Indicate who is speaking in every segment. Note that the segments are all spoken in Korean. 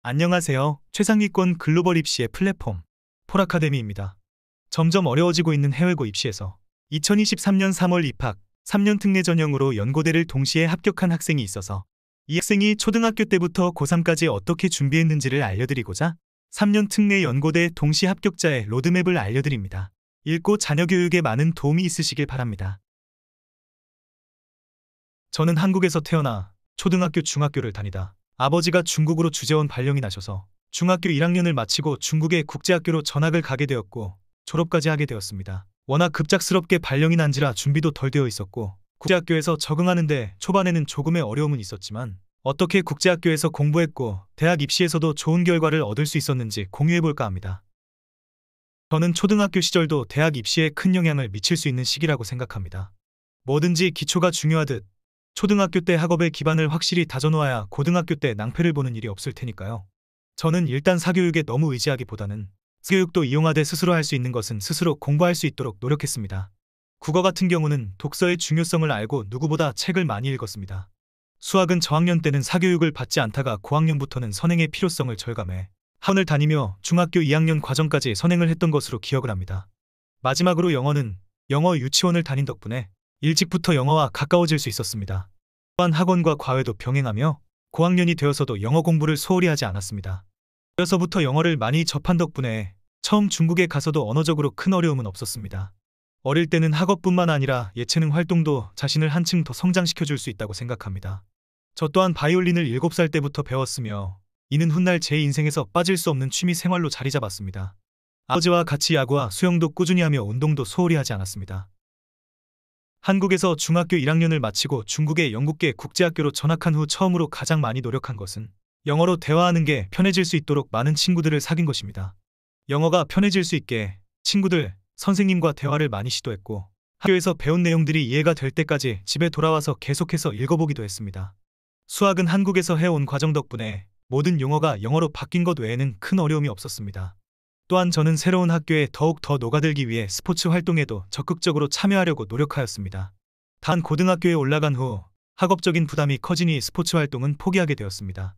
Speaker 1: 안녕하세요. 최상위권 글로벌 입시의 플랫폼 폴아카데미입니다. 점점 어려워지고 있는 해외고 입시에서 2023년 3월 입학, 3년 특례 전형으로 연고대를 동시에 합격한 학생이 있어서 이 학생이 초등학교 때부터 고3까지 어떻게 준비했는지를 알려드리고자 3년 특례 연고대 동시 합격자의 로드맵을 알려드립니다. 읽고 자녀 교육에 많은 도움이 있으시길 바랍니다. 저는 한국에서 태어나 초등학교, 중학교를 다니다 아버지가 중국으로 주재원 발령이 나셔서 중학교 1학년을 마치고 중국의 국제학교로 전학을 가게 되었고 졸업까지 하게 되었습니다. 워낙 급작스럽게 발령이 난지라 준비도 덜 되어 있었고 국제학교에서 적응하는데 초반에는 조금의 어려움은 있었지만 어떻게 국제학교에서 공부했고 대학 입시에서도 좋은 결과를 얻을 수 있었는지 공유해볼까 합니다. 저는 초등학교 시절도 대학 입시에 큰 영향을 미칠 수 있는 시기라고 생각합니다. 뭐든지 기초가 중요하듯 초등학교 때 학업의 기반을 확실히 다져놓아야 고등학교 때 낭패를 보는 일이 없을 테니까요. 저는 일단 사교육에 너무 의지하기보다는 사교육도 이용하되 스스로 할 수 있는 것은 스스로 공부할 수 있도록 노력했습니다. 국어 같은 경우는 독서의 중요성을 알고 누구보다 책을 많이 읽었습니다. 수학은 저학년 때는 사교육을 받지 않다가 고학년부터는 선행의 필요성을 절감해 학원을 다니며 중학교 2학년 과정까지 선행을 했던 것으로 기억을 합니다. 마지막으로 영어는 영어 유치원을 다닌 덕분에 일찍부터 영어와 가까워질 수 있었습니다. 또한 학원과 과외도 병행하며 고학년이 되어서도 영어 공부를 소홀히 하지 않았습니다. 어려서부터 영어를 많이 접한 덕분에 처음 중국에 가서도 언어적으로 큰 어려움은 없었습니다. 어릴 때는 학업뿐만 아니라 예체능 활동도 자신을 한층 더 성장시켜줄 수 있다고 생각합니다. 저 또한 바이올린을 7살 때부터 배웠으며 이는 훗날 제 인생에서 빠질 수 없는 취미 생활로 자리 잡았습니다. 아버지와 같이 야구와 수영도 꾸준히 하며 운동도 소홀히 하지 않았습니다. 한국에서 중학교 1학년을 마치고 중국의 영국계 국제학교로 전학한 후 처음으로 가장 많이 노력한 것은 영어로 대화하는 게 편해질 수 있도록 많은 친구들을 사귄 것입니다. 영어가 편해질 수 있게 친구들, 선생님과 대화를 많이 시도했고 학교에서 배운 내용들이 이해가 될 때까지 집에 돌아와서 계속해서 읽어보기도 했습니다. 수학은 한국에서 해온 과정 덕분에 모든 용어가 영어로 바뀐 것 외에는 큰 어려움이 없었습니다. 또한 저는 새로운 학교에 더욱 더 녹아들기 위해 스포츠 활동에도 적극적으로 참여하려고 노력하였습니다. 단 고등학교에 올라간 후 학업적인 부담이 커지니 스포츠 활동은 포기하게 되었습니다.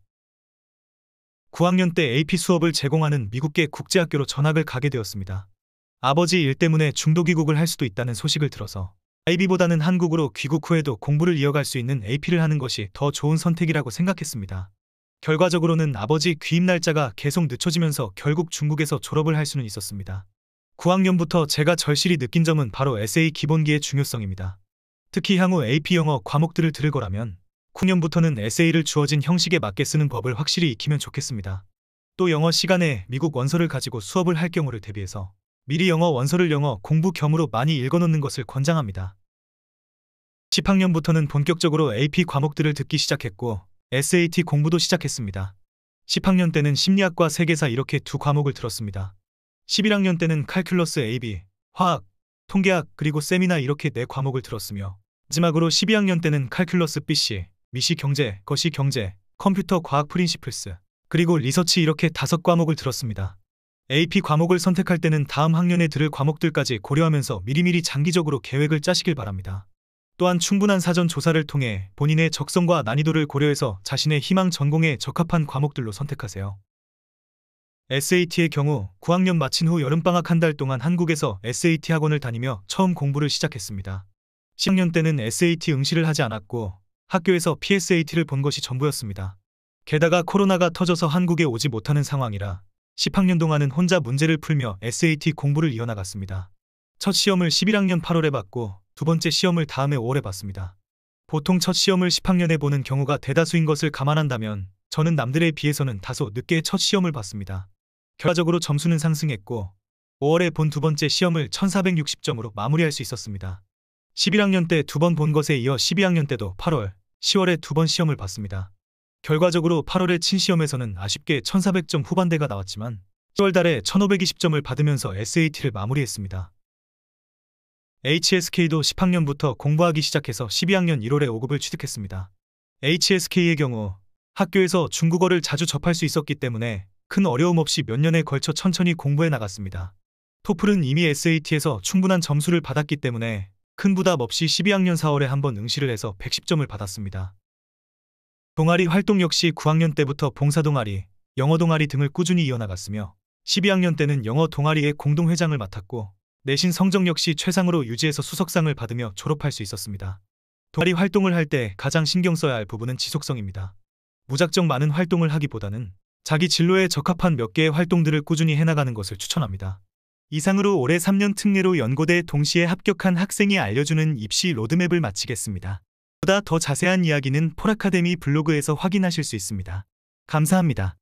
Speaker 1: 9학년 때 AP 수업을 제공하는 미국계 국제학교로 전학을 가게 되었습니다. 아버지 일 때문에 중도 귀국을 할 수도 있다는 소식을 들어서 IB보다는 한국으로 귀국 후에도 공부를 이어갈 수 있는 AP를 하는 것이 더 좋은 선택이라고 생각했습니다. 결과적으로는 아버지 귀임 날짜가 계속 늦춰지면서 결국 중국에서 졸업을 할 수는 있었습니다. 9학년부터 제가 절실히 느낀 점은 바로 에세이 기본기의 중요성입니다. 특히 향후 AP 영어 과목들을 들을 거라면 9학년부터는 에세이를 주어진 형식에 맞게 쓰는 법을 확실히 익히면 좋겠습니다. 또 영어 시간에 미국 원서를 가지고 수업을 할 경우를 대비해서 미리 영어 원서를 영어 공부 겸으로 많이 읽어놓는 것을 권장합니다. 10학년부터는 본격적으로 AP 과목들을 듣기 시작했고 SAT 공부도 시작했습니다. 10학년 때는 심리학과 세계사 이렇게 두 과목을 들었습니다. 11학년 때는 칼큘러스 AB, 화학, 통계학 그리고 세미나 이렇게 4과목을 들었으며 마지막으로 12학년 때는 칼큘러스 BC, 미시 경제, 거시 경제, 컴퓨터 과학 프린시플스, 그리고 리서치 이렇게 5과목을 들었습니다. AP 과목을 선택할 때는 다음 학년에 들을 과목들까지 고려하면서 미리미리 장기적으로 계획을 짜시길 바랍니다. 또한 충분한 사전 조사를 통해 본인의 적성과 난이도를 고려해서 자신의 희망 전공에 적합한 과목들로 선택하세요. SAT의 경우 9학년 마친 후 여름방학 한 달 동안 한국에서 SAT 학원을 다니며 처음 공부를 시작했습니다. 10학년 때는 SAT 응시를 하지 않았고 학교에서 PSAT를 본 것이 전부였습니다. 게다가 코로나가 터져서 한국에 오지 못하는 상황이라 10학년 동안은 혼자 문제를 풀며 SAT 공부를 이어나갔습니다. 첫 시험을 11학년 8월에 받고 두 번째 시험을 다음해 5월에 봤습니다. 보통 첫 시험을 10학년에 보는 경우가 대다수인 것을 감안한다면 저는 남들에 비해서는 다소 늦게 첫 시험을 봤습니다. 결과적으로 점수는 상승했고 5월에 본 두 번째 시험을 1460점으로 마무리할 수 있었습니다. 11학년 때 두 번 본 것에 이어 12학년 때도 8월, 10월에 두 번 시험을 봤습니다. 결과적으로 8월에 친 시험에서는 아쉽게 1400점 후반대가 나왔지만 10월 달에 1520점을 받으면서 SAT를 마무리했습니다. HSK도 10학년부터 공부하기 시작해서 12학년 1월에 5급을 취득했습니다. HSK의 경우 학교에서 중국어를 자주 접할 수 있었기 때문에 큰 어려움 없이 몇 년에 걸쳐 천천히 공부해 나갔습니다. 토플은 이미 SAT에서 충분한 점수를 받았기 때문에 큰 부담 없이 12학년 4월에 한번 응시를 해서 110점을 받았습니다. 동아리 활동 역시 9학년 때부터 봉사동아리, 영어 동아리 등을 꾸준히 이어나갔으며 12학년 때는 영어 동아리의 공동회장을 맡았고 내신 성적 역시 최상으로 유지해서 수석상을 받으며 졸업할 수 있었습니다. 동아리 활동을 할 때 가장 신경 써야 할 부분은 지속성입니다. 무작정 많은 활동을 하기보다는 자기 진로에 적합한 몇 개의 활동들을 꾸준히 해나가는 것을 추천합니다. 이상으로 올해 3년 특례로 연고대 동시에 합격한 학생이 알려주는 입시 로드맵을 마치겠습니다. 보다 더 자세한 이야기는 폴아카데미 블로그에서 확인하실 수 있습니다. 감사합니다.